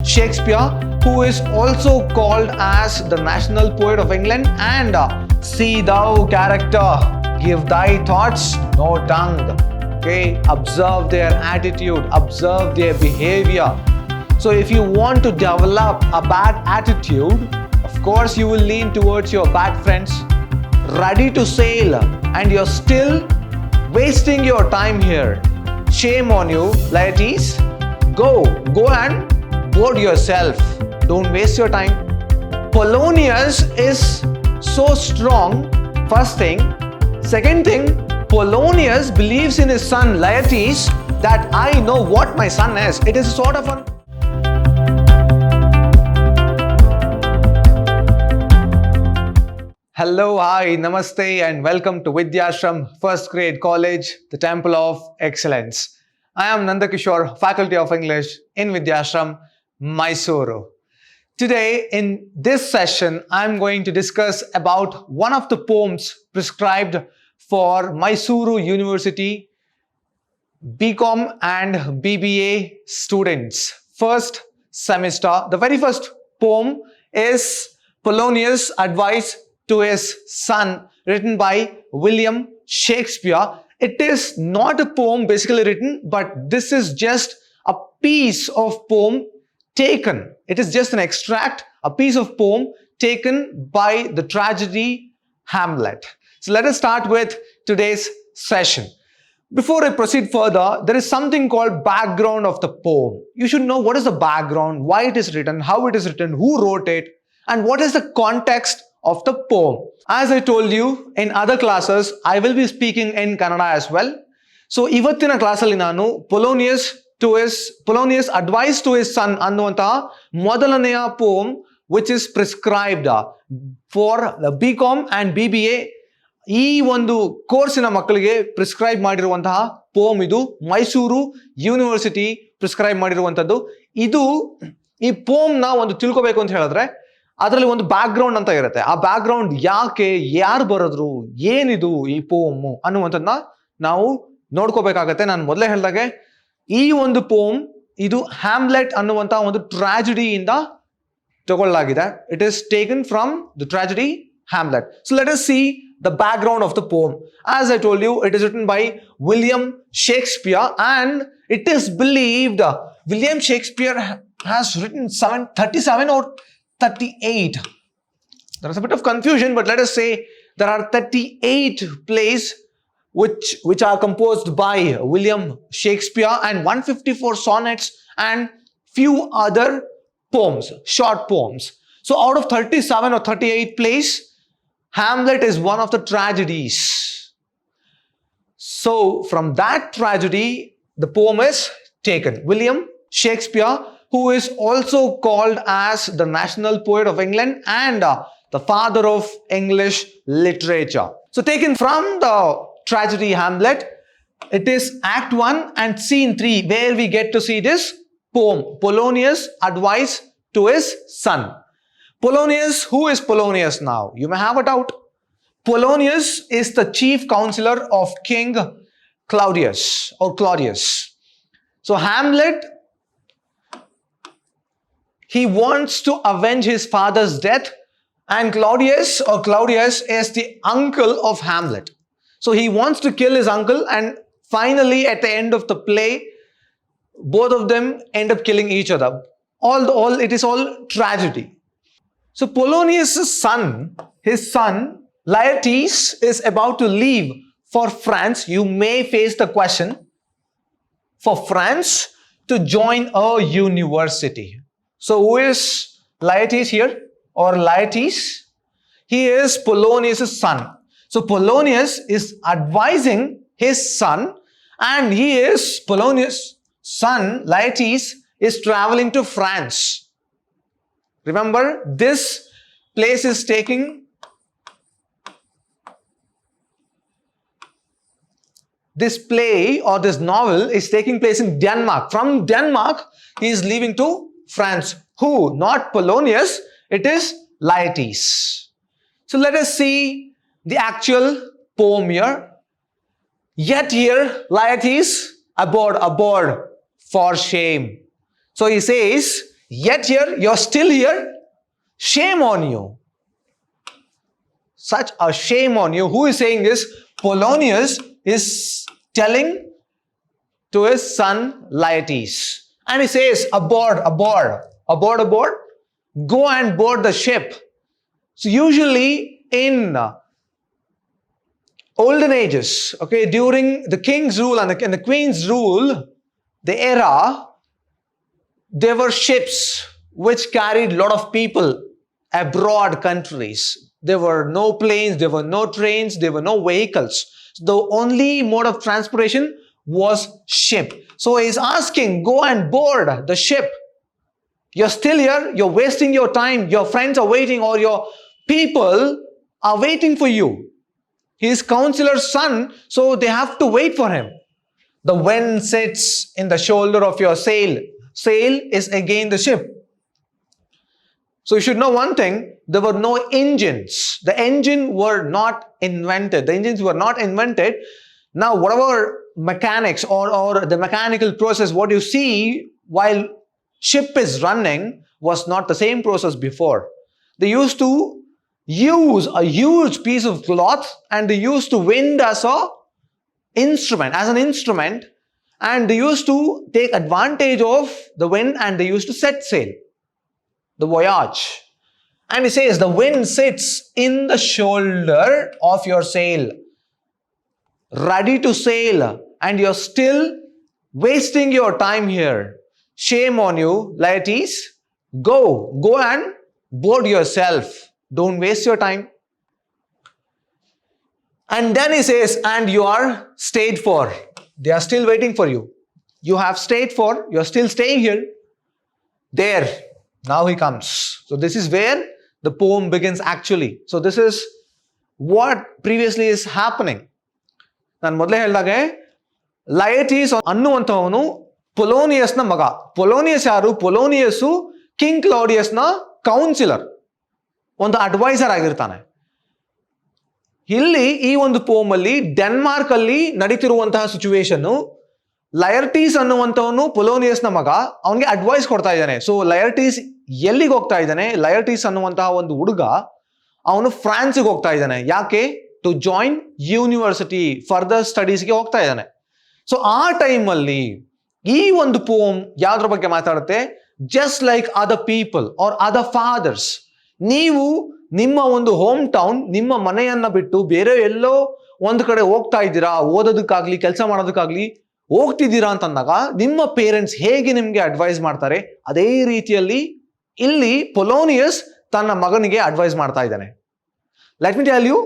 Shakespeare, who is also called as the national poet of England, and see thou character, give thy thoughts no tongue. Okay, observe their attitude, observe their behavior. So if you want to develop a bad attitude, of course you will lean towards your bad friends, ready to sail, and you're still wasting your time here. Shame on you, ladies. Go and board yourself. Don't waste your time. Polonius is so strong, first thing. Second thing, Polonius believes in his son Laertes that I know what my son is. It is sort of an Hello, hi, namaste, and welcome to Vidhyaashram, first grade college, the Temple of Excellence. I am Nandakishore, Faculty of English in Vidhyaashram, MYSURU. Today, in this session, I am going to discuss about one of the poems prescribed for MYSURU University BCom and B.B.A students, first semester. The very first poem is Polonius' advice to his son, written by William Shakespeare. It is not a poem basically written, but this is just a piece of poem taken. It is just an extract, a piece of poem taken by the tragedy Hamlet. So let us start with today's session. Before I proceed further, there is something called background of the poem. You should know what is the background, why it is written, how it is written, who wrote it, and what is the context of the poem. As I told you in other classes, I will be speaking in Kannada as well. So ಇವತ್ತಿನ ಕ್ಲಾಸಲ್ಲಿ ನಾನು Polonius advice to his son ಅನ್ನುವಂತಹ ಮೊದಲನೆಯ poem which is prescribed for the BCom and BBA ಈ ಒಂದು ಕೋರ್ಸಿನ ಮಕ್ಕಳಿಗೆ prescribe ಮಾಡಿರುವಂತಹ poem ಇದು ಮೈಸೂರು ಯೂನಿವರ್ಸಿಟಿ ಪ್ರಿಸ್ಕ್ರೈಬ್ ಮಾಡಿರುವಂತದ್ದು. ಇದು ಈ poem ನ ಒಂದು ತಿಳ್ಕೋಬೇಕು ಅಂತ ಹೇಳಿದ್ರೆ ಅದರಲ್ಲಿ ಒಂದು ಬ್ಯಾಕ್ ಗ್ರೌಂಡ್ ಅಂತ ಇರುತ್ತೆ. ಆ ಬ್ಯಾಕ್ ಗ್ರೌಂಡ್ ಯಾಕೆ, ಯಾರು ಬರೆದ್ರು, ಏನಿದು ಈ ಪೋಮ್ ಅನ್ನುವಂಥದ್ದನ್ನ ನಾವು ನೋಡ್ಕೋಬೇಕಾಗತ್ತೆ. ನಾನು ಮೊದಲೇ ಹೇಳಿದಾಗೆ ಈ ಒಂದು ಪೋಮ್ ಇದು ಹ್ಯಾಮ್ಲೆಟ್ ಅನ್ನುವಂತ ಒಂದು ಟ್ರಾಜಿಡಿಯಿಂದ ತಗೊಳ್ಳಲಾಗಿದೆ. It is taken from the tragedy Hamlet. So let us see the background of the poem. As I told you, it is written by William Shakespeare, and it is believed William Shakespeare has written 37 or 38. There is a bit of confusion, but let us say there are 38 plays which are composed by William Shakespeare, and 154 sonnets and few other poems, short poems. So out of 37 or 38 plays, Hamlet is one of the tragedies. So from that tragedy, the poem is taken. William Shakespeare, who is also called as the national poet of England and the father of English literature. So taken from the tragedy Hamlet, it is Act 1 and Scene 3 where we get to see this poem, Polonius' advice to his son. Polonius, who is Polonius now? You may have a doubt. Polonius is the chief counselor of King Claudius or Claudius. So Hamlet, he wants to avenge his father's death, and Claudius is the uncle of Hamlet. So he wants to kill his uncle, and finally at the end of the play, both of them end up killing each other. It is all tragedy. So Polonius' son, his son Laertes, is about to leave for France. You may face the question, for France to join a university. So who is Laertes here, or Laertes? He is Polonius' son. So Polonius is advising his son, and Polonius' son Laertes is traveling to France. Remember, this place is taking this play or this novel is taking place in Denmark. From Denmark, he is leaving to France. Who? Not Polonius, it is Laertes. So let us see the actual poem here. Yet here, Laertes aboard, for shame. So he says, Yet here, you're still here. Shame on you. Such a shame on you. Who is saying this? Polonius is telling to his son Laertes. And he says, aboard, go and board the ship. So usually in olden ages, okay, during the king's rule and the queen's rule, the era, there were ships which carried a lot of people abroad countries. There were no planes, there were no trains, there were no vehicles. The only mode of transportation was ship. So he's asking, go and board the ship. You're still here, you're wasting your time, your friends are waiting, or your people are waiting for you. His counselor's son, so they have to wait for him. The wind sits in the shoulder of your sail. Sail is again the ship. So you should know one thing, there were no engines. The engines were not invented. Now whatever mechanics or the mechanical process, what you see while ship is running was not the same process before. They used to use a huge piece of cloth and they used to wind as an instrument, and they used to take advantage of the wind and they used to set sail, the voyage. And he says the wind sits in the shoulder of your sail, ready to sail, and you're still wasting your time here. Shame on you, Laertes. Go and board yourself. Don't waste your time. And then he says, and you are stayed for. They are still waiting for you. You have stayed for, you're still staying here. There, now he comes. So this is where the poem begins actually. So this is what previously is happening. ನಾನು ಮೊದಲೇ ಹೇಳಿದಾಗೆ ಲಯಟೀಸ್ ಅನ್ನುವಂಥವನು ಪೊಲೋನಿಯಸ್ನ ಮಗ. Polonius ಯಾರು? ಪೊಲೋನಿಯಸ್ಸು king ಕ್ಲೌಡಿಯಸ್ನ counsellor, ಒಂದು adviser ಆಗಿರ್ತಾನೆ. ಇಲ್ಲಿ ಈ ಒಂದು ಪೋಮ್ ಅಲ್ಲಿ ಡೆನ್ಮಾರ್ಕ್ ಅಲ್ಲಿ ನಡೀತಿರುವಂತಹ ಸಿಚುವೇಶನ್, ಲಯರ್ಟೀಸ್ ಅನ್ನುವಂಥವನು ಪೊಲೋನಿಯಸ್ನ ಮಗ, ಅವನಿಗೆ ಅಡ್ವೈಸ್ ಕೊಡ್ತಾ ಇದ್ದಾನೆ. ಸೊ ಲಯರ್ಟೀಸ್ ಎಲ್ಲಿಗೆ ಹೋಗ್ತಾ ಇದ್ದಾನೆ? ಲಯರ್ಟೀಸ್ ಅನ್ನುವಂತಹ ಒಂದು ಹುಡುಗ ಅವನು ಫ್ರಾನ್ಸ್ಗೆ ಹೋಗ್ತಾ ಇದ್ದಾನೆ. ಯಾಕೆ? ಟು ಜಾಯಿನ್ ಯೂನಿವರ್ಸಿಟಿ, ಫರ್ದರ್ ಸ್ಟಡೀಸ್ಗೆ ಹೋಗ್ತಾ ಇದ್ದಾನೆ. ಸೊ ಆ ಟೈಮಲ್ಲಿ ಈ ಒಂದು ಪೋಮ್ ಯಾವ್ದ್ರ ಬಗ್ಗೆ ಮಾತಾಡುತ್ತೆ? Just like other people or other fathers, ನೀವು ನಿಮ್ಮ ಒಂದು ಹೋಮ್ ಟೌನ್, ನಿಮ್ಮ ಮನೆಯನ್ನ ಬಿಟ್ಟು ಬೇರೆ ಎಲ್ಲೋ ಒಂದು ಕಡೆ ಹೋಗ್ತಾ ಇದ್ದೀರಾ, ಓದೋದಕ್ಕಾಗ್ಲಿ ಕೆಲಸ ಮಾಡೋದಕ್ಕಾಗ್ಲಿ ಹೋಗ್ತಿದ್ದೀರಾ ಅಂತಂದಾಗ ನಿಮ್ಮ ಪೇರೆಂಟ್ಸ್ ಹೇಗೆ ನಿಮ್ಗೆ ಅಡ್ವೈಸ್ ಮಾಡ್ತಾರೆ, ಅದೇ ರೀತಿಯಲ್ಲಿ ಇಲ್ಲಿ ಪೊಲೋನಿಯಸ್ ತನ್ನ ಮಗನಿಗೆ ಅಡ್ವೈಸ್ ಮಾಡ್ತಾ ಇದ್ದಾನೆ. Let me tell you,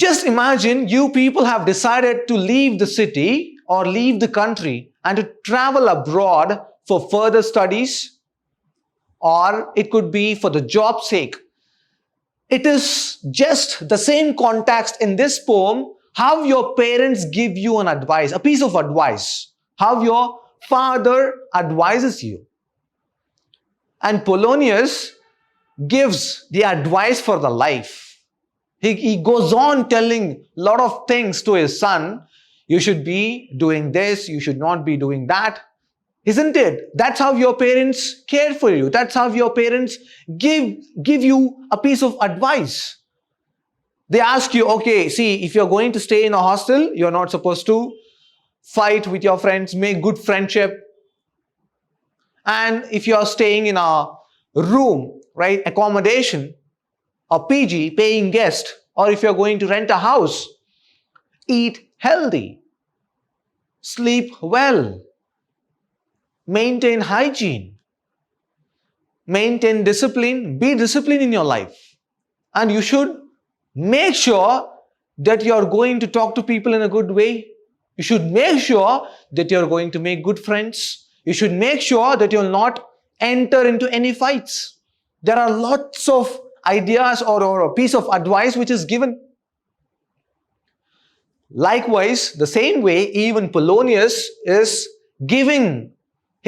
just imagine you people have decided to leave the city or leave the country and to travel abroad for further studies, or it could be for the job's sake. It is just the same context in this poem, how your parents give you an advice, a piece of advice, how your father advises you. And Polonius gives the advice for the life. He goes on telling a lot of things to his son. You should be doing this, you should not be doing that. Isn't it? That's how your parents care for you. That's how your parents give you a piece of advice. They ask you, okay, see, if you're going to stay in a hostel, you're not supposed to fight with your friends, make good friendship. And if you're staying in a room, right, accommodation, a PG, paying guest, or if you're going to rent a house, eat healthy, sleep well, maintain hygiene, maintain discipline, be disciplined in your life. And you should make sure that you're going to talk to people in a good way. You should make sure that you're going to make good friends. You should make sure that you'll not enter into any fights. There are lots of ideas or a piece of advice which is given. Likewise, the same way, even Polonius is giving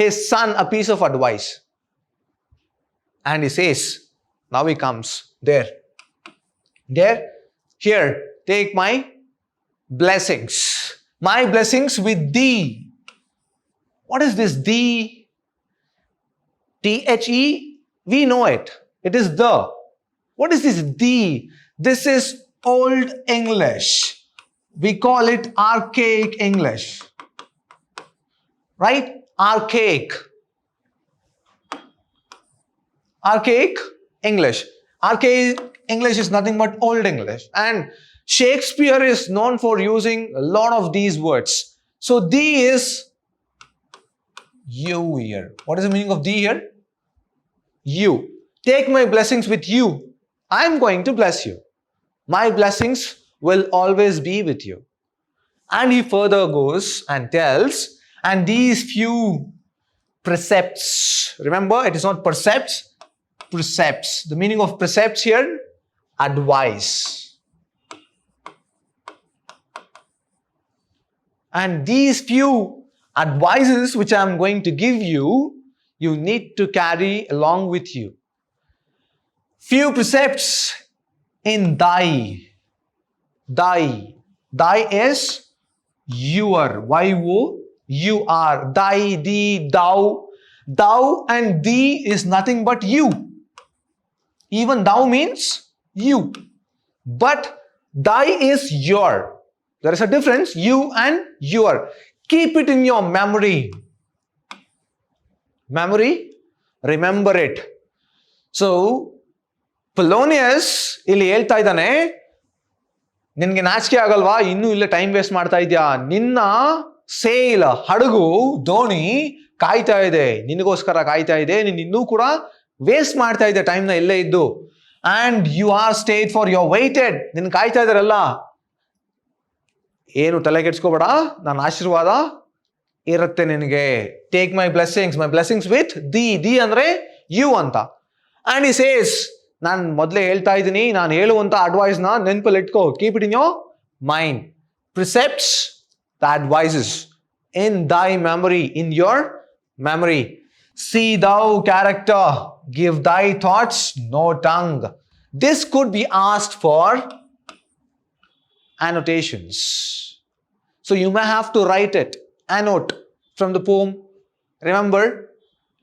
his son a piece of advice. And he says, now he comes, there, here, take my blessings with thee. What is this thee? T-H-E, we know it. It is the. What is this the? This is Old English. We call it Archaic English. Right? Archaic. Archaic English. Archaic English is nothing but Old English. And Shakespeare is known for using a lot of these words. So, thee is you here. What is the meaning of thee here? You. Take my blessings with you. I am going to bless you. My blessings will always be with you. And he further goes and tells, and these few precepts. Remember, it is not percepts, precepts. The meaning of precepts here, advice. And these few advices which I am going to give you, you need to carry along with you. Few precepts in thy. Thy. Thy is your. Y-O. You are. Thy, thee, thou. Thou and thee is nothing but you. Even thou means you. But thy is your. There is a difference. You and your. Keep it in your memory. Memory? Remember it. So, Polonius ಇಲ್ಲಿ ಹೇಳ್ತಾ ಇದ್ದಾನೆ, ನಿನ್ಗೆ ನಾಚಿಕೆ ಆಗಲ್ವಾ? ಇನ್ನೂ ಇಲ್ಲ time waste ಮಾಡ್ತಾ ಇದೆಯಾ? ನಿನ್ನ ಸೇಲ್ ಹಡಗು ದೋಣಿ ಕಾಯ್ತಾ ಇದೆ, ನಿನಗೋಸ್ಕರ ಕಾಯ್ತಾ ಇದೆ. ನೀನು ಇನ್ನೂ ಕೂಡ ವೇಸ್ಟ್ ಮಾಡ್ತಾ ಇದೆ ಟೈಮ್ನ ಎಲ್ಲೇ ಇದ್ದು. And you are stayed for your waited. ನಿನ್ ಕಾಯ್ತಾ ಇದಾರಲ್ಲ, ಏನು ತಲೆ ಕೆಡ್ಸ್ಕೋಬೇಡ, ನನ್ನ ಆಶೀರ್ವಾದ ಇರುತ್ತೆ ನಿನಗೆ. Take my blessings with thee ಅಂದ್ರೆ ಯು ಅಂತ. ಅಂಡ್ ಈ ಸೇಸ್, ನಾನು ಮೊದಲೇ ಹೇಳ್ತಾ ಇದ್ದೀನಿ, ನಾನು ಹೇಳುವಂತ ಅಡ್ವೈಸ್ನ ನೆನಪಲ್ಲಿ ಇಟ್ಕೋ. Keep it in your mind. Precepts, the advices in thy memory, in your memory. See thou character, give thy thoughts no tongue. This could be asked for annotations. So you may have to write it, annote from the poem. Remember,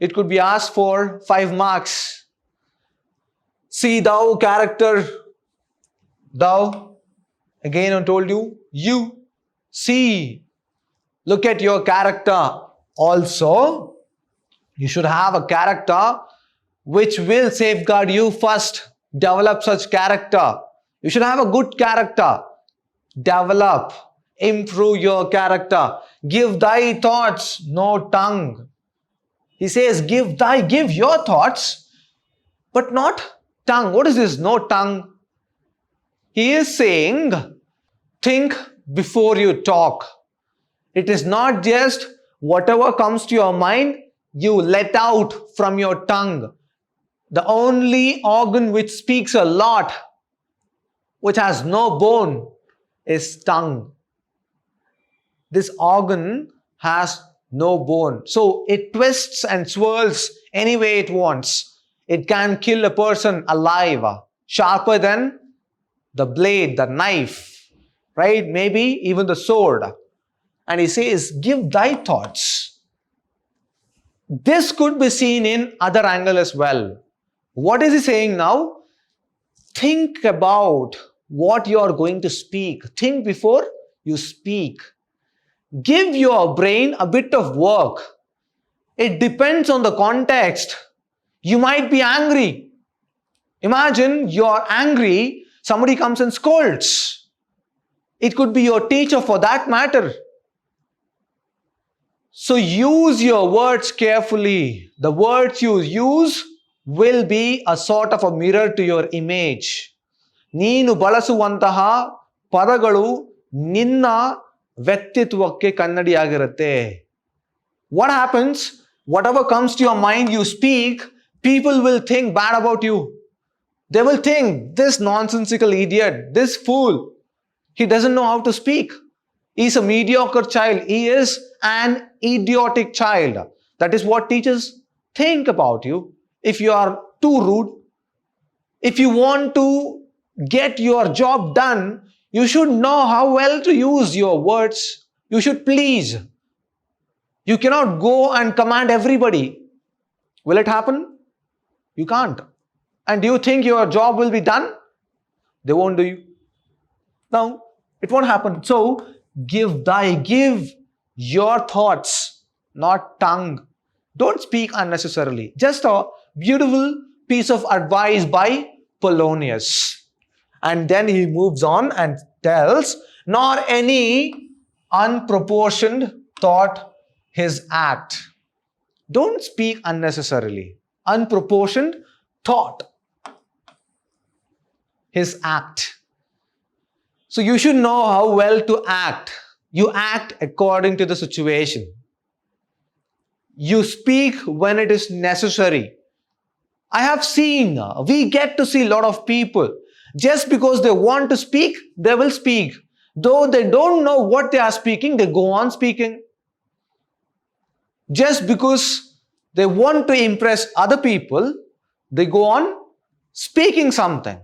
it could be asked for 5 marks. See thou character, thou, again I told you, you. See, look at your character. Also, you should have a character which will safeguard you first. Develop such character. You should have a good character. Develop, improve your character. Give thy thoughts no tongue. He says, give your thoughts, but not tongue. What is this no tongue? He is saying, think before you talk. It is not just whatever comes to your mind, you let out from your tongue. The only organ which speaks a lot, which has no bone, is tongue. This organ has no bone. So it twists and swirls any way it wants. It can kill a person alive, sharper than the blade, the knife, right? Maybe even the sword. And he says, give thy thoughts. This could be seen in other angle as well. What is he saying now? Think about what you are going to speak. Think before you speak. Give your brain a bit of work. It depends on the context. You might be angry. Imagine you're angry, somebody comes and scolds. It could be your teacher for that matter. So use your words carefully. The words you use will be a sort of a mirror to your image. ನೀನು ಬಳಸುವಂತಹ ಪದಗಳು ನಿನ್ನ ವ್ಯಕ್ತಿತ್ವಕ್ಕೆ ಕನ್ನಡಿಯಾಗಿರುತ್ತೆ. What happens? Whatever comes to your mind, you speak, people will think bad about you. They will think, this nonsensical idiot, this fool, he doesn't know how to speak. He is a mediocre child. He is an idiotic child. That is what teachers think about you. If you are too rude, if you want to get your job done, you should know how well to use your words. You should please. You cannot go and command everybody. Will it happen? You can't. And do you think your job will be done? They won't do you. No, it won't happen. So, give your thoughts, not tongue. Don't speak unnecessarily. Just a beautiful piece of advice by Polonius. And then he moves on and tells, nor any unproportioned thought his act. Don't speak unnecessarily. Unproportioned thought his act. So you should know how well to act. You act according to the situation. You speak when it is necessary. I have seen, we get to see a lot of people, just because they want to speak, they will speak. Though they don't know what they are speaking, they go on speaking. Just because they want to impress other people, they go on speaking something,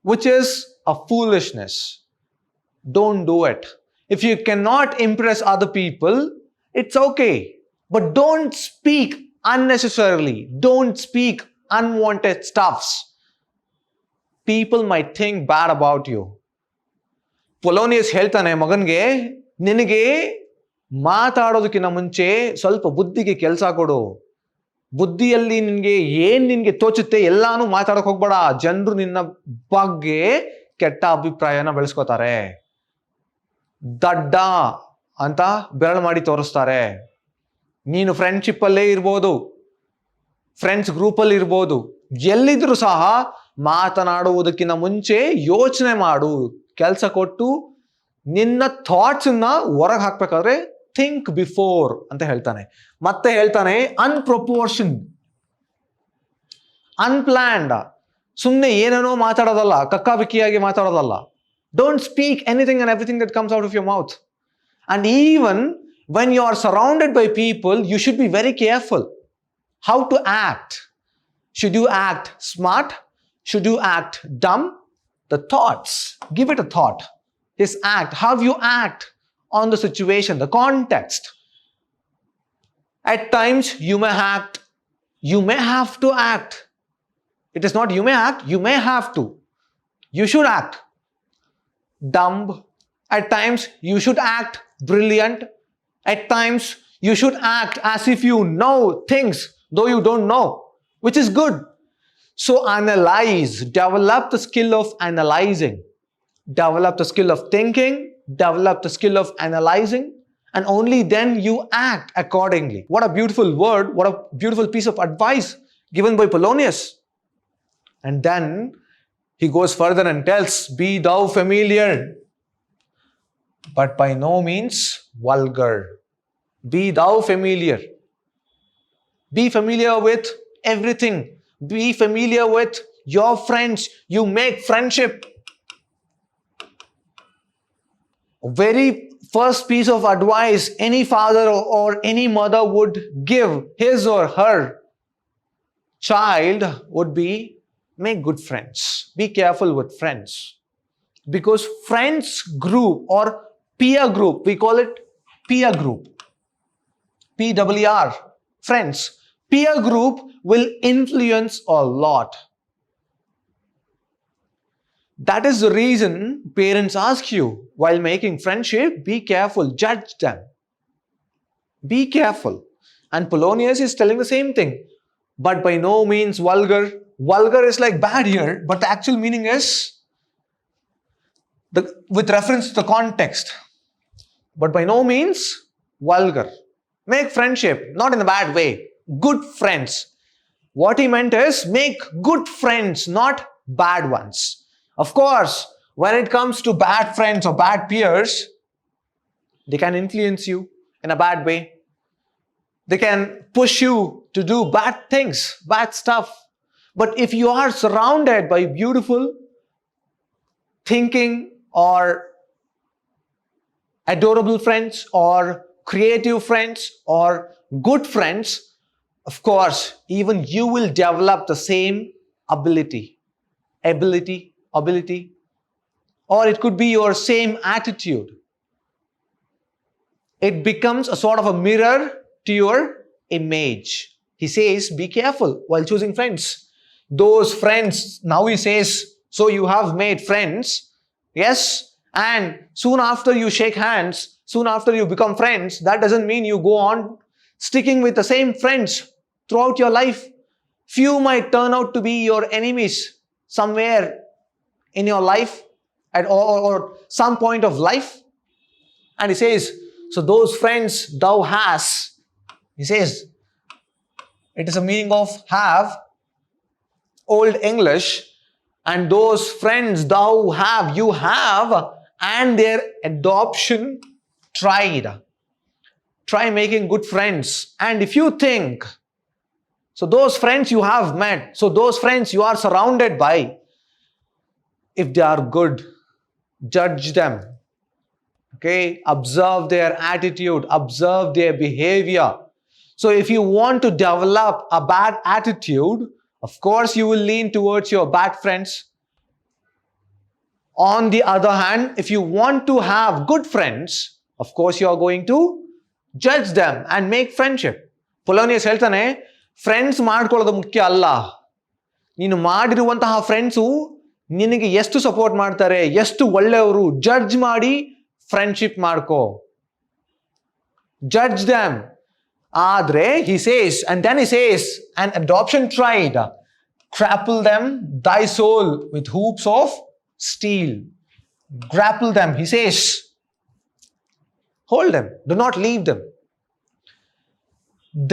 which is a foolishness. Don't do it. If you cannot impress other people, it's okay. But don't speak unnecessarily. Don't speak unwanted stuffs. People might think bad about you. Polonius ಹೇಳ್ತಾನೆ ಮಗನ್ಗೆ, ನಿನಗೆ ಮಾತಾಡೋದಕ್ಕಿಂತ ಮುಂಚೆ ಸ್ವಲ್ಪ ಬುದ್ಧಿಗೆ ಕೆಲಸ ಕೊಡು. ಬುದ್ಧಿಯಲ್ಲಿ ನಿನ್ಗೆ ತೋಚುತ್ತೆ ಎಲ್ಲಾನು ಮಾತಾಡಕ್ ಹೋಗ್ಬೇಡ. ಜನರು ನಿನ್ನ ಬಗ್ಗೆ ಕೆಟ್ಟ ಅಭಿಪ್ರಾಯನ ಬೆಳೆಸ್ಕೋತಾರೆ. ದಡ್ಡ ಅಂತ ಬೆರಳು ಮಾಡಿ ತೋರಿಸ್ತಾರೆ. ನೀನು ಫ್ರೆಂಡ್ಶಿಪ್ ಅಲ್ಲೇ ಇರ್ಬೋದು, ಫ್ರೆಂಡ್ಸ್ ಗ್ರೂಪಲ್ಲಿ ಇರ್ಬೋದು, ಎಲ್ಲಿದ್ರು ಸಹ ಮಾತನಾಡುವುದಕ್ಕಿಂತ ಮುಂಚೆ ಯೋಚನೆ ಮಾಡು. ಕೆಲಸ ಕೊಟ್ಟು ನಿನ್ನ ಥಾಟ್ಸ್ ಅನ್ನ ಹೊರಗೆ ಹಾಕ್ಬೇಕಾದ್ರೆ ಥಿಂಕ್ ಬಿಫೋರ್ ಅಂತ ಹೇಳ್ತಾನೆ. ಮತ್ತೆ ಹೇಳ್ತಾನೆ ಅನ್ಪ್ರಪೋರ್ಷನ್, ಅನ್ಪ್ಲಾನ್ಡ್. ಸುಮ್ಮನೆ ಏನೇನೋ ಮಾತಾಡೋದಲ್ಲ, ಕಕ್ಕಾಬಿಕ್ಕಿಯಾಗಿ ಮಾತಾಡೋದಲ್ಲ. Don't speak anything and everything that comes out of your mouth. And even when you are surrounded by people, you should be very careful how to act. Should you act smart? Should you act dumb? The thoughts, give it a thought. His act, how you act on the situation, the context. At times you may act, you may have to act. It is not you may act, you may have to. You should act dumb. At times you should act brilliant. At times you should act as if you know things though you don't know, which is good. So analyze, develop the skill of analyzing, develop the skill of thinking, develop the skill of analyzing, and only then you act accordingly. What a beautiful word, what a beautiful piece of advice given by Polonius. And then he goes further and tells, be thou familiar, but by no means vulgar. Be thou familiar. Be familiar with everything. Be familiar with your friends. You make friendship. Very first piece of advice any father or any mother would give his or her child would be, make good friends. Be careful with friends. Because friends group or peer group, we call it peer group. P-E-E-R, friends. Peer group will influence a lot. That is the reason parents ask you while making friendship, be careful, judge them. Be careful. And Polonius is telling the same thing. But by no means vulgar. Vulgar is like bad here, but the actual meaning is with reference to the context. But by no means vulgar. Make friendship, not in a bad way. Good friends. What he meant is make good friends, not bad ones. Of course, when it comes to bad friends or bad peers, they can influence you in a bad way. They can push you to do bad things, bad stuff. But if you are surrounded by beautiful thinking or adorable friends or creative friends or good friends, of course, even you will develop the same ability, or it could be your same attitude. It becomes a sort of a mirror to your image. he says, be careful while choosing friends. Those friends, now he says, so you have made friends, yes, and soon after you shake hands, soon after you become friends, that doesn't mean you go on sticking with the same friends throughout your life. Few might turn out to be your enemies somewhere in your life or some point of life. And he says, so those friends thou hast, he says, it is a meaning of have, Old English, and those friends thou have, you have, and their adoption tried. Try making good friends. And if you think, so those friends you have met, so those friends you are surrounded by, if they are good, judge them. Okay, observe their attitude, observe their behavior. So if you want to develop a bad attitude, of course you will lean towards your bad friends. On the other hand, if you want to have good friends, of course you are going to judge them and make friendship. Polonius ಹೇಳ್ತಾನೆ, friends ಮಾಡ್ಕೊಳ್ಳೋದು ಮುಖ್ಯ ಅಲ್ಲ, ನೀನು ಮಾಡಿರುವಂತಹ friends ನಿನಗೆ ಎಷ್ಟು support ಮಾಡ್ತಾರೆ, ಎಷ್ಟು ಒಳ್ಳೆಯವರು, ಜಡ್ಜ್ ಮಾಡಿ ಫ್ರೆಂಡ್ಶಿಪ್ ಮಾಡ್ಕೋ. Judge them. Adre, he says, and then he says, an adoption tried, grapple them, thy soul with hoops of steel. Grapple them, he says. Hold them, do not leave them.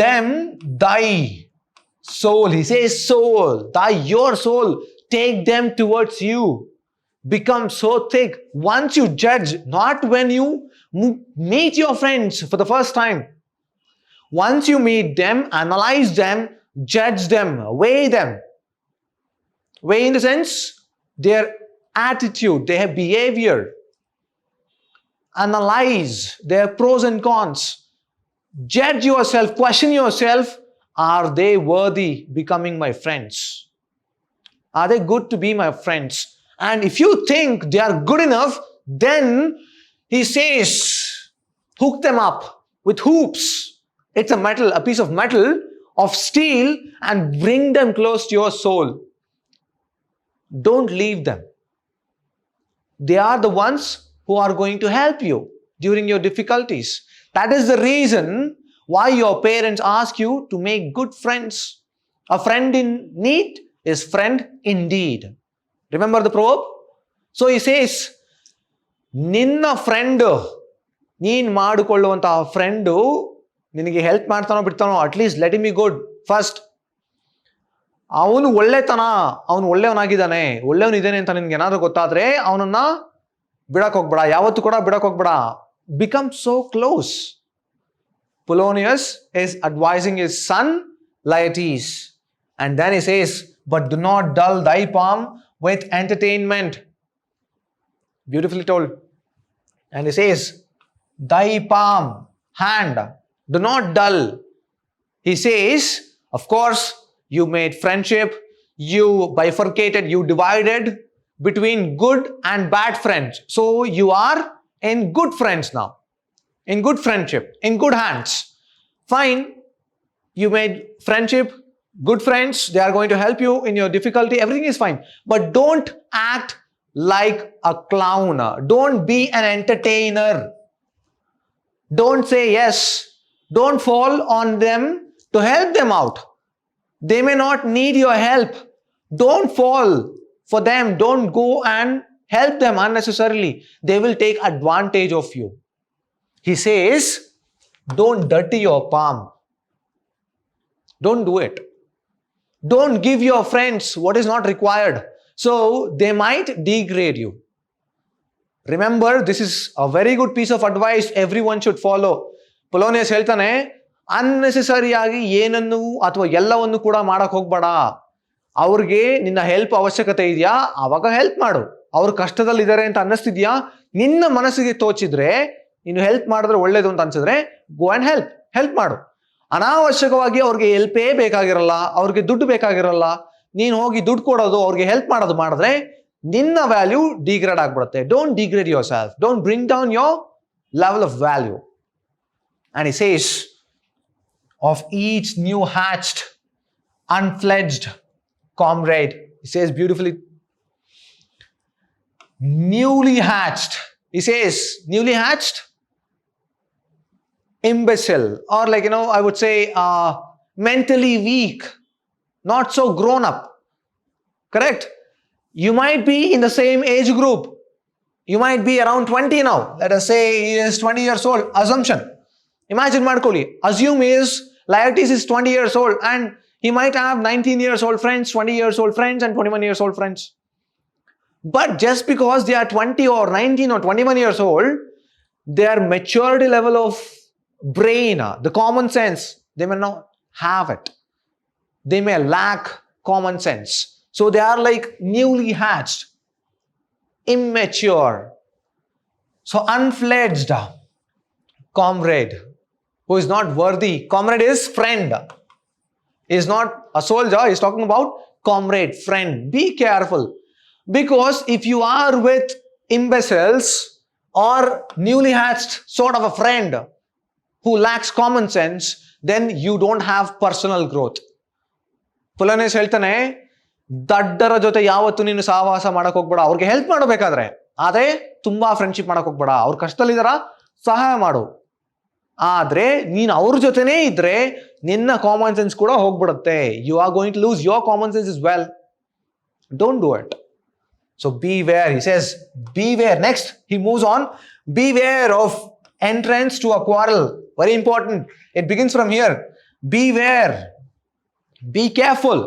Them, thy soul, he says soul, thy, your soul, take them towards you. Become so thick. Once you judge, not when you meet your friends for the first time. Once you meet them, analyze them, judge them, weigh them. Weigh in the sense, their attitude, their behavior. Analyze their pros and cons. Judge yourself, question yourself, are they worthy becoming my friends? Are they good to be my friends? And if you think they are good enough, then he says, hook them up with hoops. It's a piece of metal, of steel, and bring them close to your soul. Don't leave them. They are the ones who are going to help you during your difficulties. That is the reason why your parents ask you to make good friends. A friend in need is friend indeed. Remember the proverb? So he says, Ninna friend, neen maadukolluvantaha friend, ನಿನಗೆ help ಮಾಡ್ತಾನೋ ಬಿಡ್ತಾನೋ, at least let him be good first. ಅವನು ಒಳ್ಳೆಯವನಾಗಿದ್ದಾನೆ, ಒಳ್ಳೆಯವನಿದ್ದಾನೆ ಅಂತ ನಿನ್ಗೆ ಏನಾದ್ರು ಗೊತ್ತಾದ್ರೆ ಅವನನ್ನ ಬಿಡಕ್ ಹೋಗ್ಬೇಡ, ಯಾವತ್ತೂ ಕೂಡ ಬಿಡಕ್ ಹೋಗ್ಬೇಡ. Become so close. Polonius is advising his son Laertes, and then he says, but do not dull thy palm with entertainment. Beautifully told. And he says, thy palm, hand, do not dull. He says, of course, you made friendship, you bifurcated, you divided between good and bad friends. So you are in good friends now, in good friendship, in good hands. Fine, you made friendship, good friends, they are going to help you in your difficulty, everything is fine. But don't act like a clown. Don't be an entertainer. Don't say yes. Don't fall on them to help them out. They may not need your help. Don't fall for them. Don't go and help them unnecessarily. They will take advantage of you. He says, don't dirty your palm. Don't do it. Don't give your friends what is not required. So they might degrade you. Remember, this is a very good piece of advice everyone should follow. Polonius ಹೇಳ್ತಾನೆ, ಅನ್ನೆಸೆಸರಿಯಾಗಿ ಏನನ್ನು ಅಥವಾ ಎಲ್ಲವನ್ನು ಕೂಡ ಮಾಡಕ್ ಹೋಗ್ಬೇಡ. ಅವ್ರಿಗೆ ನಿನ್ನ help ಅವಶ್ಯಕತೆ ಇದೆಯಾ, ಅವಾಗ ಹೆಲ್ಪ್ ಮಾಡು. ಅವ್ರು ಕಷ್ಟದಲ್ಲಿ ಇದ್ದಾರೆ ಅಂತ ಅನ್ನಿಸ್ತಿದ್ಯಾ, ನಿನ್ನ ಮನಸ್ಸಿಗೆ ತೋಚಿದ್ರೆ, ನೀನು ಹೆಲ್ಪ್ ಮಾಡಿದ್ರೆ ಒಳ್ಳೇದು ಅಂತ ಅನ್ಸಿದ್ರೆ, ಗೋ ಅಂಡ್ ಹೆಲ್ಪ್ ಮಾಡು. ಅನಾವಶ್ಯಕವಾಗಿ ಅವ್ರಿಗೆ ಹೆಲ್ಪೇ ಬೇಕಾಗಿರಲ್ಲ, ಅವ್ರಿಗೆ ದುಡ್ಡು ಬೇಕಾಗಿರಲ್ಲ, ನೀನು ಹೋಗಿ ದುಡ್ಡು ಕೊಡೋದು, ಅವ್ರಿಗೆ ಹೆಲ್ಪ್ ಮಾಡೋದು ಮಾಡಿದ್ರೆ ನಿನ್ನ ವ್ಯಾಲ್ಯೂ ಡಿಗ್ರೇಡ್ ಆಗ್ಬಿಡುತ್ತೆ. Don't degrade your self. Don't bring down your level of value. And he says, of each new hatched, unfledged comrade. He says beautifully, newly hatched. He says, newly hatched imbecile, or I would say mentally weak, not so grown up. Correct? You might be in the same age group. You might be around 20 now. Let us say he is 20 years old. Assumption. Imagine ಮಾಡ್ಕೊಳ್ಳಿ. Assume Laertes is 20 years old and he might have 19 years old friends, 20 years old friends and 21 years old friends. But just because they are 20 or 19 or 21 years old, their maturity level of brain, the common sense, they may not have it. They may lack common sense. So they are like newly hatched, immature. So unfledged comrade who is not worthy. Comrade is friend. He is not a soldier. He is talking about comrade, friend. Be careful. Because if you are with imbeciles or newly hatched sort of a friend who lacks common sense, then you don't have personal growth. Polonius ಹೇಳ್ತಾನೆ, ದಡ್ಡರ ಜೊತೆ ಯಾವತ್ತು ನೀನು ಸಹವಾಸ ಮಾಡಕ್ ಹೋಗ್ಬೇಡ. ಅವ್ರಿಗೆ help ಮಾಡಬೇಕಾದ್ರೆ, ಆದ್ರೆ ತುಂಬಾ ಫ್ರೆಂಡ್ಶಿಪ್ ಮಾಡಕ್ ಹೋಗ್ಬೇಡ. ಅವ್ರ ಕಷ್ಟದಲ್ಲಿದಾರ, ಸಹಾಯ ಮಾಡು. ಆದ್ರೆ ನೀನು ಅವ್ರ ಜೊತೆನೇ ಇದ್ರೆ ನಿನ್ನ ಕಾಮನ್ ಸೆನ್ಸ್ ಕೂಡ ಹೋಗ್ಬಿಡುತ್ತೆ. You are going to lose your common sense as well. Don't do it. So beware. He says, beware. Next, he moves on. Beware of entrance to a quarrel. Very important. It begins from here. Beware. Be careful.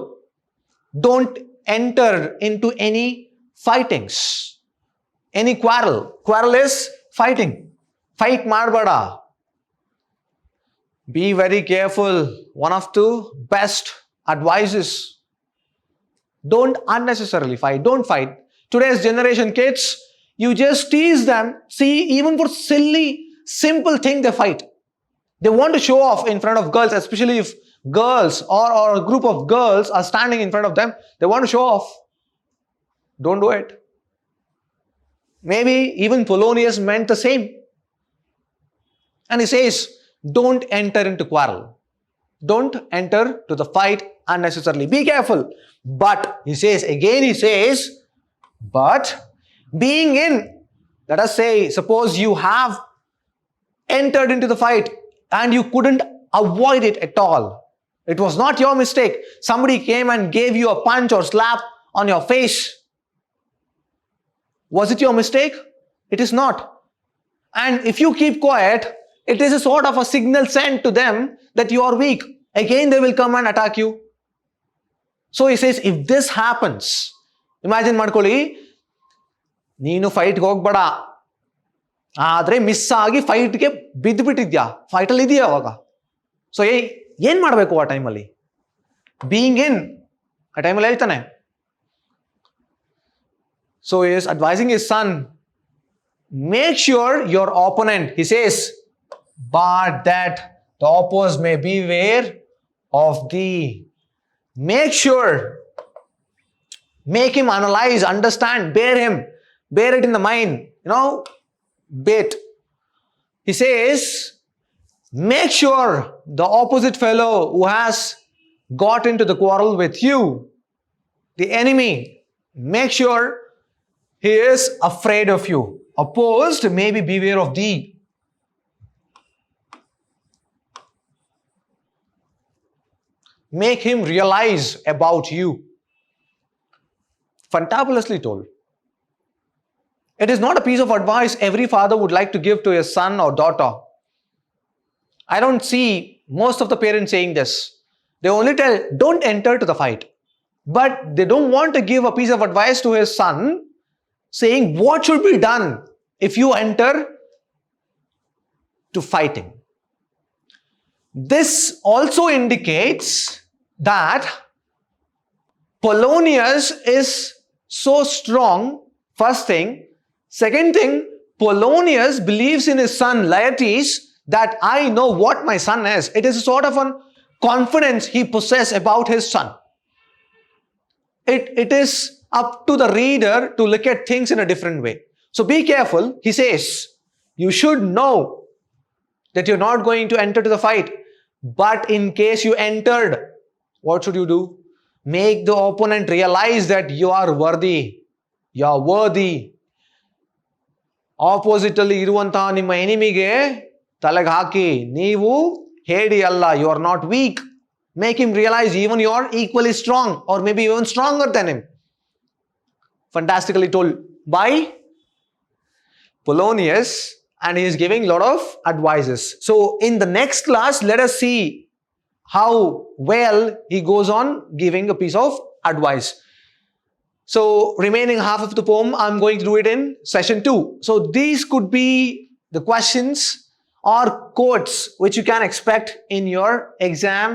Don't enter into any fightings. Any quarrel. Quarrel is fighting. Fight marbada. Be very careful. One of the best advices. Don't unnecessarily fight. Don't fight. Today's generation kids, you just tease them. See, even for silly, simple thing they fight. They want to show off in front of girls, especially if girls or a group of girls are standing in front of them. They want to show off. Don't do it. Maybe even Polonius meant the same. And he says, don't enter into quarrel. Don't enter to the fight unnecessarily. Be careful. But, he says, but being in, let us say, suppose you have entered into the fight and you couldn't avoid it at all. It was not your mistake. Somebody came and gave you a punch or slap on your face. Was it your mistake? It is not. And if you keep quiet, it is a sort of a signal sent to them that you are weak. Again, they will come and attack you. So he says, if this happens, imagine ಮಾಡ್ಕೊಳ್ಳಿ, ನೀನು ಫೈಟ್ಗೆ ಹೋಗ್ಬೇಡ, ಆದ್ರೆ miss ಆಗಿ ಫೈಟ್ಗೆ ಬಿದ್ದುಬಿಟ್ಟಿದ್ಯಾ, ಫೈಟಲ್ಲಿ ಇದೆಯಾ ಅವಾಗ. So ಏನ್ ಮಾಡಬೇಕು ಆ ಟೈಮಲ್ಲಿ? ಬೀಯಿಂಗ್ ಇನ್ ಆ ಟೈಮಲ್ಲಿ ಹೇಳ್ತಾನೆ. So he is advising his son, make sure your opponent, he says, but that the opposed may beware of thee. Make sure, make him analyze, understand, bear it in the mind, bait. He says, make sure the opposite fellow who has got into the quarrel with you, the enemy, make sure he is afraid of you. Opposed, maybe beware of thee. Make him realize about you. Fantabulously told. It is not a piece of advice every father would like to give to his son or daughter. I don't see most of the parents saying this. They only tell, don't enter to the fight. But they don't want to give a piece of advice to his son saying what should be done if you enter to fighting. This also indicates that Polonius is so strong, first thing. Second thing, Polonius believes in his son Laertes that I know what my son is. It is a sort of a confidence he possesses about his son. It is up to the reader to look at things in a different way. So be careful. He says, you should know that you're not going to enter to the fight. But in case you entered, what should you do? Make the opponent realize that you are worthy. You are worthy. Opposite ಅಲ್ಲಿ ಇರುವಂತಹ ನಿಮ್ಮ ಎನಿಮಿಗೆ ತಲೆಗೆ ಹಾಕಿ ನೀವು ಹೇಡಿ ಅಲ್ಲ, you are not weak. Make him realize even you are equally strong or maybe even stronger than him. Fantastically told by Polonius, and he is giving a lot of advices. So in the next class, let us see how well he goes on giving a piece of advice. So remaining half of the poem, I'm going to do it in session 2. So these could be the questions or quotes which you can expect in your exam.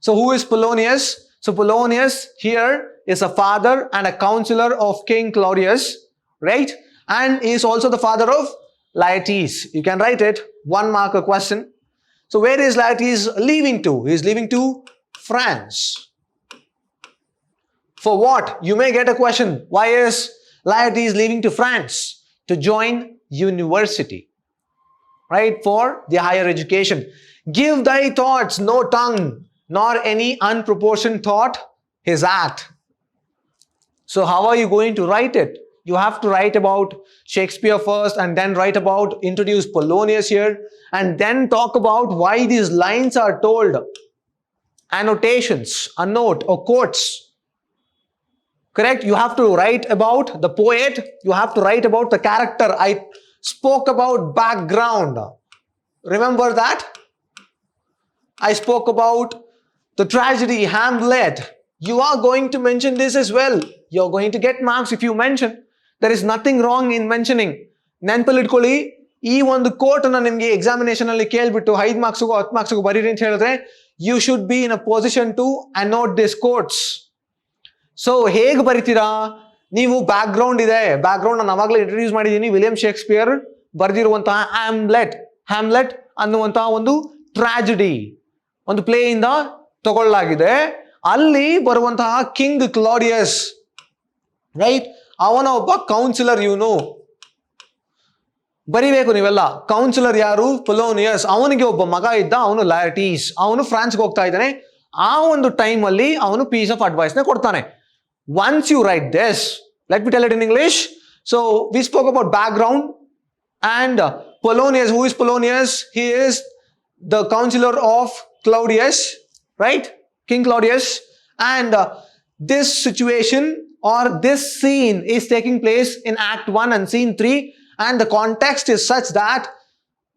So who is Polonius? So Polonius here is a father and a counselor of King Claudius, right? And he is also the father of Laertes. You can write it, 1 mark a question. So where is Laertes leaving to? He is leaving to France. For what? You may get a question. Why is Laertes leaving to France? To join university, right? For the higher education. Give thy thoughts no tongue, nor any unproportioned thought his act. So how are you going to write it? You have to write about Shakespeare first and then write about, introduce Polonius here, and then talk about why these lines are told. Annotations, a note or quotes. Correct? You have to write about the poet. You have to write about the character. I spoke about background. Remember that? I spoke about the tragedy, Hamlet. You are going to mention this as well. You're going to get marks if you mention. There is nothing wrong in mentioning. ನೆನಪಲ್ಲಿ ಇಟ್ಕೊಳ್ಳಿ, ಈ ಒಂದು coat ಅನ್ನ ನಿಮಗೆ examination ಅಲ್ಲಿ ಕೇಳ್ಬಿಟ್ಟು 5 ಮಾರ್ಕ್ಸ್ಗೂ 10 ಮಾರ್ಕ್ಸ್ಗೂ ಬರೀರಿ ಅಂತ ಹೇಳಿದ್ರೆ, you should be in a position to annotate this quotes. So ಹೇಗೆ ಬರಿತೀರಾ? ನೀವು ಬ್ಯಾಕ್ ಗ್ರೌಂಡ್ ಇದೆ, ಬ್ಯಾಕ್ ಗ್ರೌಂಡ್ ನಾನು ಅವಾಗಲೇ ಇಂಟ್ರೊಡ್ಯೂಸ್ ಮಾಡಿದ್ದೀನಿ. ವಿಲಿಯಂ ಶೇಕ್ಸ್ಪಿಯರ್ ಬರೆದಿರುವಂತಹ ಹ್ಯಾಮ್ಲೆಟ್ ಅನ್ನುವಂತಹ ಒಂದು ಟ್ರಾಜಿಡಿ, ಒಂದು ಪ್ಲೇ ಇಂದ ತಗೊಳ್ಳಲಾಗಿದೆ. ಅಲ್ಲಿ ಬರುವಂತಹ ಕಿಂಗ್ ಕ್ಲಾಡಿಯಸ್, ರೈಟ್? ಅವನ ಒಬ್ಬ ಕೌನ್ಸಿಲರ್. ಇವನು ಬರಿಬೇಕು ನೀವೆಲ್ಲ. ಕೌನ್ಸಿಲರ್ ಯಾರು? ಪೊಲೋನಿಯಸ್. ಅವನಿಗೆ ಒಬ್ಬ ಮಗ ಇದ್ದ, ಅವನು ಲಾಯರ್ಟೀಸ್. ಅವನು ಫ್ರಾನ್ಸ್ಗೆ ಹೋಗ್ತಾ ಇದ್ದಾನೆ. ಆ ಒಂದು ಟೈಮ್ ಅಲ್ಲಿ ಅವನು ಪೀಸ್ ಆಫ್ ಅಡ್ವೈಸ್ ನ ಕೊಡ್ತಾನೆ. Once you write this, let me tell it in English. So we spoke about background and Polonius. Who is Polonius? He is the counselor of Claudius, right? King Claudius. And this situation or this scene is taking place in Act 1 and Scene 3. And the context is such that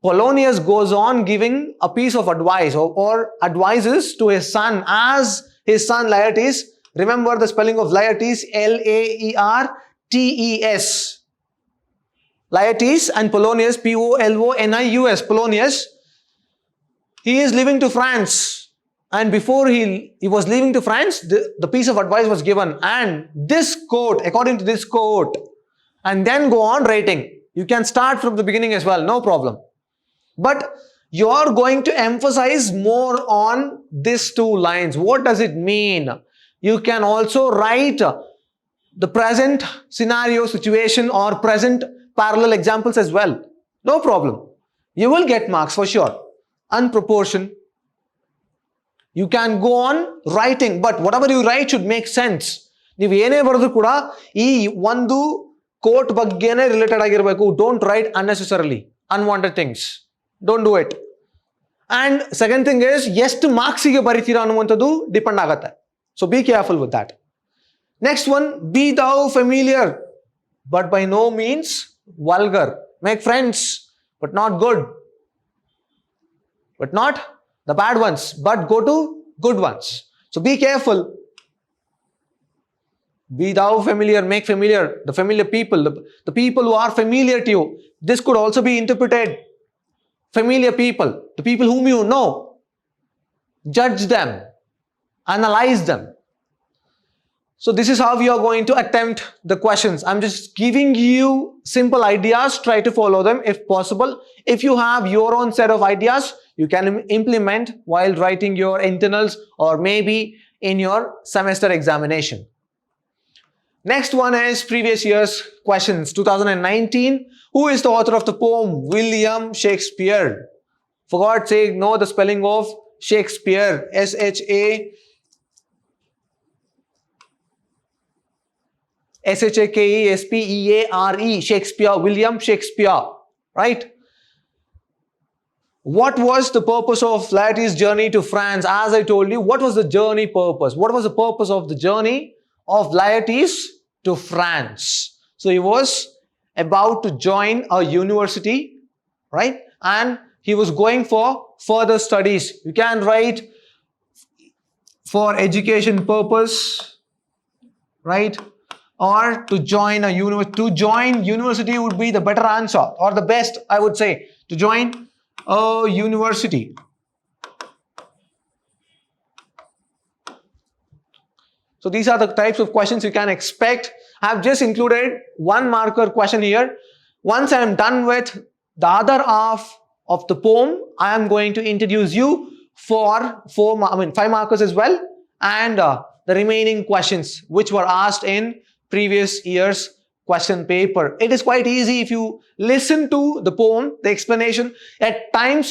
Polonius goes on giving a piece of advice or advises to his son as his son Laertes. Remember the spelling of Laertes, Laertes. Laertes and Polonius, Polonius. Polonius. He is leaving to France. And before he was leaving to France, the piece of advice was given. And this quote, according to this quote, and then go on writing. You can start from the beginning as well, no problem. But you're going to emphasize more on these 2 lines. What does it mean? You can also write the present scenario, situation, or present parallel examples as well. No problem. You will get marks for sure. Unproportioned. You can go on writing, but whatever you write should make sense. ನೀವು ಏನೇ ಬರೆದ್ರು ಕೂಡ ಈ ಒಂದು coat ಬಗ್ಗೆನೇ related ಆಗಿರಬೇಕು. Don't right unnecessarily unwanted things. Don't do it. And second thing is, ಎಷ್ಟು ಮಾರ್ಕ್ಸಿಗೆ ಬರೀತೀರಾ ಅನ್ನುವಂಥದ್ದು ಡಿಪೆಂಡ್ ಆಗುತ್ತೆ. So be careful with that. Next one, be thou familiar, but by no means vulgar. Make friends, but not good. But not the bad ones, but go to good ones. So be careful. Be thou familiar, make familiar the familiar people, the people who are familiar to you. This could also be interpreted familiar people, the people whom you know. Judge them. Analyze them. So this is how we are going to attempt the questions. I'm just giving you simple ideas. Try to follow them if possible. If you have your own set of ideas, you can implement while writing your internals or maybe in your semester examination. Next one is previous year's questions. 2019. Who is the author of the poem William Shakespeare? For God's sake, know the spelling of Shakespeare. Shakespeare. Shakespeare. William Shakespeare. Right? What was the purpose of Laertes' journey to France? As I told you, what was the journey purpose? What was the purpose of the journey of Laertes to France? So he was about to join a university, right? And he was going for further studies. You can write for education purpose, right? Or to join a university. To join university would be the better answer, or the best, I would say. To join a university. So these are the types of questions you can expect. I have just included one marker question here. Once I am done with the other half of the poem, I am going to introduce you for 5 markers as well, and the remaining questions which were asked in previous year's question paper. It is quite easy if you listen to the poem, the explanation. At times,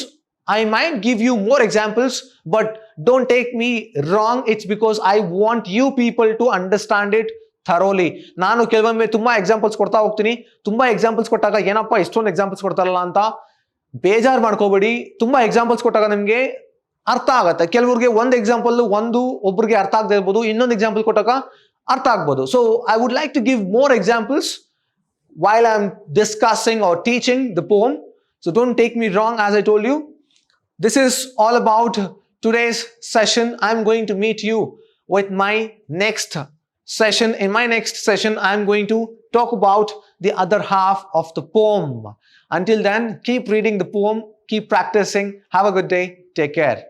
I might give you more examples, but don't take me wrong. It's because I want you people to understand it thoroughly. ನಾನು ಕೆಲವೊಮ್ಮೆ ತುಂಬಾ examples ಕೊಡ್ತಾ ಹೋಗ್ತೀನಿ. ತುಂಬಾ examples ಕೊಟ್ಟಾಗ ಏನಪ್ಪಾ ಇಷ್ಟೊಂದು examples ಕೊಡ್ತಾರಲ್ಲ ಅಂತ ಬೇಜಾರು ಮಾಡ್ಕೋಬೇಡಿ. ತುಂಬಾ ಎಕ್ಸಾಂಪಲ್ಸ್ ಕೊಟ್ಟಾಗ ನಿಮಗೆ ಅರ್ಥ ಆಗತ್ತೆ. ಕೆಲವರಿಗೆ ಒಂದು ಎಕ್ಸಾಂಪಲ್ ಒಬ್ಬರಿಗೆ ಅರ್ಥ ಆಗದೆ ಇರ್ಬೋದು, ಇನ್ನೊಂದು ಎಕ್ಸಾಂಪಲ್ ಕೊಟ್ಟಾಗ ಅರ್ಥ ಆಗ್ಬೋದು. So I would like to give more examples while I'm discussing or teaching the poem. So don't take me wrong, as I told you. This is all about today's session. I'm going to meet you with my next session. In my next session, I'm going to talk about the other half of the poem. Until then, keep reading the poem, keep practicing. Have a good day. Take care.